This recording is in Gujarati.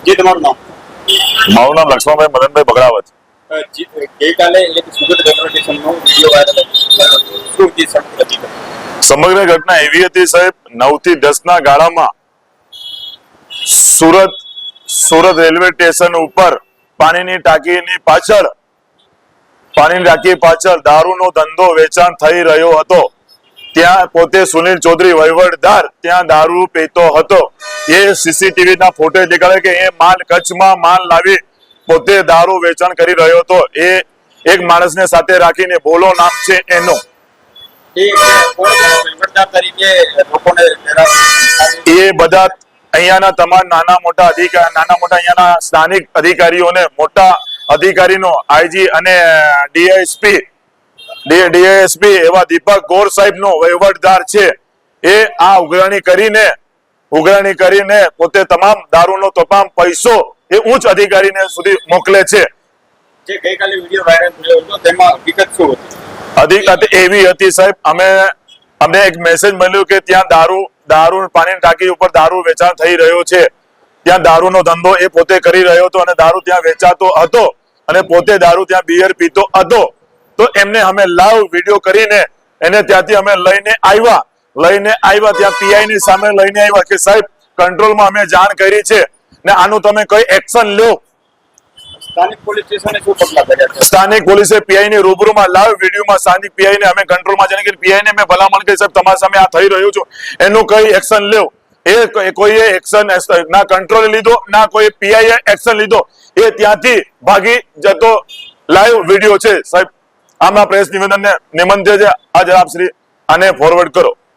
જે તમારું નામ? મારું નામ લક્ષ્મણભાઈ મદનભાઈ બગડાવત. ગઈકાલે એક સુરત રેલવે સ્ટેશનનો વિડીયો વાયરલ થયો. શું જે હકીકત? સમગ્ર ઘટના એવી હતી સાહેબ, 9 થી 10 ના ગાળામાં સુરત રેલવે સ્ટેશન ઉપર પાણીની ટાંકી પાછળ દારૂનો ધંધો વેચાણ થઈ રહ્યો હતો. ત્યાં પોતે સુનિલ ચૌધરી વહીવટદાર ત્યાં દારૂ પીતો હતો. એ સીસીટીવી ના ફોટો દેખાડે કે એ માલ કચ્છમાં માલ લાવી પોતે દારૂ વેચાણ કરી રહ્યો હતો. એ એક માણસને સાથે રાખીને બોલો નામ છે એનો. એ બધા અહીંયાના તમામ નાના મોટા અહીંયાના સ્થાનિક અધિકારીઓને મોટા અધિકારીનો આઈજી અને ડીએસપી એવા દીપક ગોર સાહેબનો વહીવટદાર છે. એ આ ઉઘરાણી કરીને પોતે તમામ દારૂનો તમામ પૈસો એ ઉચ્ચ અધિકારીને સુધી મોકલે છે. જે ગઈકાલે વિડીયો વાયરલ થયો હતો તેમાં હકીકત શું હતી? હકીકત એવી હતી સાહેબ, અમને એક મેસેજ મળ્યો કે ત્યાં દારૂ પાણીની ટાંકી ઉપર દારૂ વેચાણ થઈ રહ્યો છે. ત્યાં દારૂનો ધંધો એ પોતે કરી રહ્યો હતો અને દારૂ ત્યાં વેચાતો હતો અને પોતે દારૂ ત્યાં બિયર પીતો હતો. તો એમને અમે લાઈવ વિડીયો કરીને એને ત્યાંથી અમે લઈને આવ્યા ત્યાં પીઆઈ ની સામે લઈને આવ્યા કે સાહેબ કંટ્રોલમાં અમે જાણ કરી છે ને આનું તમે કઈ એક્શન લો. સ્થાનિક પોલીસ સ્ટેશને શું પગલાં ભર્યા છે? સ્થાનિક પોલીસે પીઆઈ ની રૂબરૂમાં લાઈવ વિડીયોમાં સ્થાનિક પીઆઈ ને અમે કંટ્રોલમાં જઈને પીઆઈ ને મેં ભલામણ કરી સાહેબ તમારા સામે આ થઈ રહ્યું છે એનું કઈ એક્શન લો. એ કોઈએ એક્શન ના કંટ્રોલ લીધો ના કોઈ પીઆઈ એક્શન લીધો. એ ત્યાંથી ભાગી જતો લાઈવ વિડીયો છે સાહેબ. આમાં પ્રેસ નિવેદનને નિમંત્રણ છે. આજે આપ શ્રી આને ફોરવર્ડ કરો.